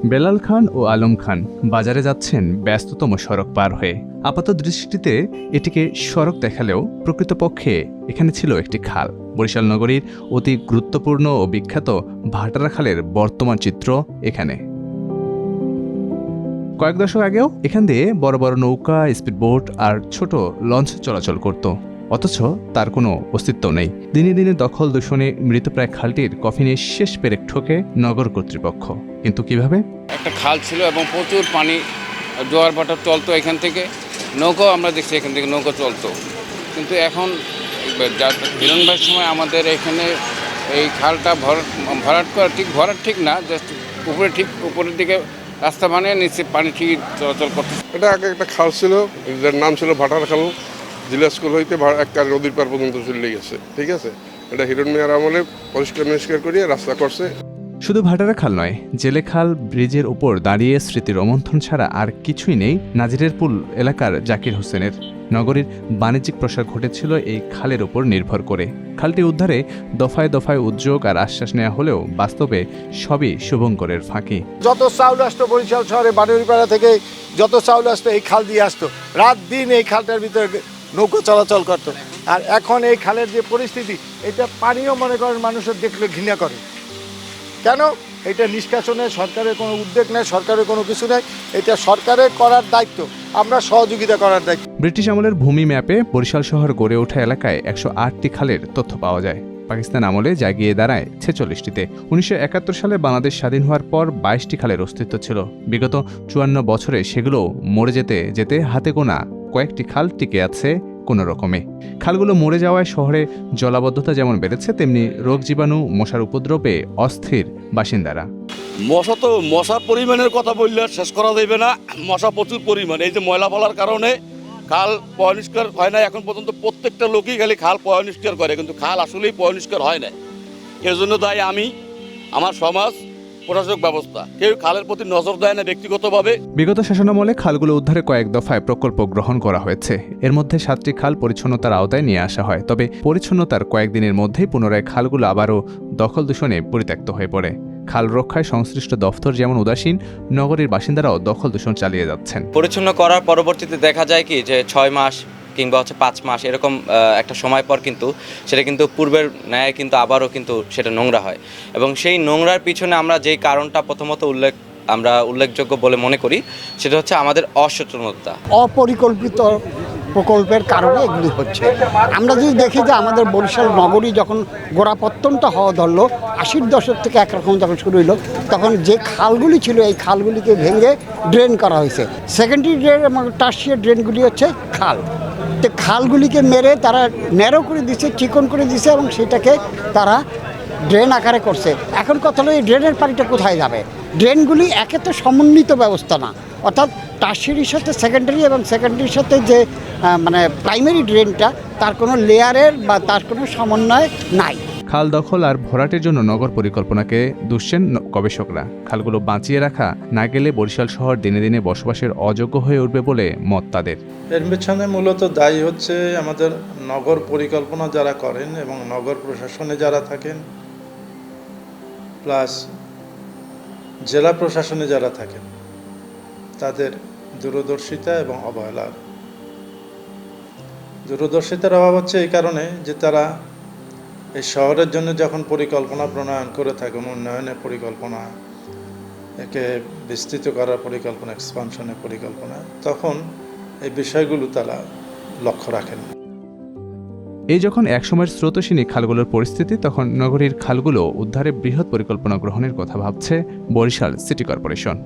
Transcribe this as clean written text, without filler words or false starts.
বেলাল খান ও আলম খান বাজারে যাচ্ছেন ব্যস্ততম সড়ক পার হয়ে। আপাত দৃষ্টিতে এটিকে সড়ক দেখালেও প্রকৃতপক্ষে এখানে ছিল একটি খাল। বরিশাল নগরীর অতি গুরুত্বপূর্ণ ও বিখ্যাত ভাটারা খালের বর্তমান চিত্র এখানে। কয়েক দশক আগেও এখান দিয়ে বড় বড় নৌকা, স্পিডবোট আর ছোট লঞ্চ চলাচল করত, অথচ তার কোনো অস্তিত্ব নেই। দিনে দিনে দখল দূষণে মৃতপ্রায় খালটির কফিনে শেষ পেরেক ঠোকে নগর কর্তৃপক্ষ। কিন্তু কিভাবে? একটা খাল ছিল এবং প্রচুর পানি, জোয়ার ভাটা চলতো এখান থেকে, নৌকাও আমরা দেখছি এখান থেকে নৌকা চলতো। কিন্তু এখন হিরণ ভাইয়ের সময় আমাদের এখানে এই খালটা ভরাট করা ঠিক না, জাস্ট উপরের দিকে রাস্তা বানিয়ে নিচে পানি ঠিকই চলাচল করতো। এটা আগে একটা খাল ছিল, যার নাম ছিল ভাটার খাল। জেলা স্কুল হইতে একটা নদীর পার পর্যন্ত চলে গেছে, ঠিক আছে। এটা হিরণ মিয়ার আমলে পরিষ্কার করিয়ে রাস্তা করছে। শুধু ভাটারা খাল নয়, জেলে খাল, ব্রিজের উপর দাঁড়িয়ে স্মৃতি রোমন্থন ছাড়া আর কিছুই নেই নাজিরের পুল এলাকার জাকির হোসেনের। নগরীর বাণিজ্যিক প্রসার ঘটেছিল এই খালের উপর নির্ভর করে। খালটি উদ্ধারে দফায় দফায় উদ্যোগ আর আশ্বাস নেওয়া হলেও বাস্তবে সবই শুভঙ্করের ফাঁকি। যত চাউল আসতো বরিশাল শহরে বানুরিপাড়া থেকে, যত চাউল আসতো এই খাল দিয়ে আসতো। রাত দিন এই খালটার ভিতরে নৌকো চলাচল করতো। আর এখন এই খালের যে পরিস্থিতি, এটা পানিও মনে করেন মানুষের দেখলে ঘৃণা করে। কেন? এটা নিষ্কাশনে সরকারের কোনো উদ্যোগ নেই, সরকারের কোনো কিছু নেই। এটা সরকারের করার দায়িত্ব, আমরা সহযোগিতা করার দায়িত্ব। ব্রিটিশ আমলের ভূমি ম্যাপে বরিশাল শহর গড়ে ওঠা এলাকায় ১০৮টি খালের তথ্য পাওয়া যায়। পাকিস্তান আমলে যা গিয়ে দাঁড়ায় ৪৬টিতে। ১৯৭১ সালে বাংলাদেশ স্বাধীন হওয়ার পর ২২টি খালের অস্তিত্ব ছিল। বিগত ৫৪ বছরে সেগুলো মরে যেতে যেতে হাতে গোনা কয়েকটি খাল টিকে আছে কোনো রকমে। খালগুলো মরে যাওয়ায় শহরে জলাবদ্ধতা যেমন বেড়েছে, তেমনি রোগ জীবাণু, মশার উপদ্রবে অস্থির বাসিন্দারা। মশার পরিমাণের কথা বললে শেষ করা যাবে না। মশা প্রচুর পরিমাণ। এই যে ময়লা ফলার কারণে খাল পয়নিষ্কার হয় না এখন পর্যন্ত। প্রত্যেকটা লোকই খালি খাল পয়নিষ্কার করে, কিন্তু খাল আসলেই পয়নিষ্কার হয় না। এর জন্য দায়ী আমি, আমার সমাজ, প্রশাসক ব্যবস্থা। কেউ খালের প্রতি নজর দেয় না ব্যক্তিগতভাবে। বিগত শাসনামলে খালগুলো উদ্ধারে কয়েক দফায় প্রকল্প গ্রহণ করা হয়েছে। এর মধ্যে 7টি খাল পরিচ্ছন্নতার আওতায় নিয়ে আসা হয়। তবে পরিচ্ছন্নতার কয়েকদিনের মধ্যেই পুনরায় খালগুলো আবারও দখল দূষণে পরিত্যক্ত হয়ে পড়ে। খাল রক্ষায় সংশ্লিষ্ট দফতর যেমন উদাসীন, নগরীর বাসিন্দারাও দখল দূষণ চালিয়ে যাচ্ছেন। পরিচ্ছন্ন করার পরবর্তীতে দেখা যায় কি যে 6 মাস কিংবা 5 মাস এরকম একটা সময় পর কিন্তু সেটা কিন্তু পূর্বের ন্যায় কিন্তু আবারও কিন্তু সেটা নোংরা হয়। এবং সেই নোংরার পিছনে আমরা যেই কারণটা প্রথমত উল্লেখযোগ্য বলে মনে করি, সেটা হচ্ছে আমাদের অসচেতনতা। অপরিকল্পিত প্রকল্পের কারণে এগুলি হচ্ছে। আমরা যদি দেখি যে আমাদের বরিশাল নগরী যখন গোড়াপত্তনটা হওয়া ধরলো, 80-র দশক থেকে একরকম যখন শুরু হইলো, তখন যে খালগুলি ছিল এই খালগুলিকে ভেঙে ড্রেন করা হয়েছে। সেকেন্ডারি ড্রেন এবং টার্সিয়ারি ড্রেনগুলি হচ্ছে খাল। তো খালগুলিকে মেরে তারা ন্যারো করে দিচ্ছে, চিকন করে দিচ্ছে এবং সেটাকে তারা ড্রেন আকারে করছে। এখন কথা হলো এই ড্রেনের পানিটা কোথায় যাবে? ড্রেনগুলি একে তো সমন্বিত ব্যবস্থা না, অর্থাৎ টার্সিয়ারির সাথে সেকেন্ডারি এবং সেকেন্ডারির সাথে যে প্রাইমারি ড্রেনটা, তার কোনো লেয়ারের বা তার কোনো সমন্বয় নাই। খাল দখল আর ভরাটের জন্য নগর পরিকল্পনাকে দুষছেন গবেষকরা। খালগুলো বাঁচিয়ে রাখা না গেলে বরিশাল শহর দিনে দিনে বসবাসের অযোগ্য হয়ে উঠবে বলে মত তাদের। এর পেছনে মূলত দায়ী হচ্ছে আমাদের নগর পরিকল্পনা যারা করেন এবং নগর প্রশাসনে যারা থাকেন, প্লাস জেলা প্রশাসনে যারা থাকেন, তাদের দূরদর্শিতা এবং অবহেলার। দূরদর্শিতার অভাব হচ্ছে এই কারণে যে তারা এই শহরের জন্য যখন পরিকল্পনা প্রণয়ন করে থাকেন, উন্নয়নের পরিকল্পনা, একে বিস্তৃত করার পরিকল্পনা, এক্সপানশনের পরিকল্পনা, তখন এই বিষয়গুলো তারা লক্ষ্য রাখেন। এই যখন একসময়ের স্রোতস্বিনী খালগুলোর পরিস্থিতি, তখন নগরীর খালগুলো উদ্ধারে বৃহৎ পরিকল্পনা গ্রহণের কথা ভাবছে বরিশাল সিটি কর্পোরেশন।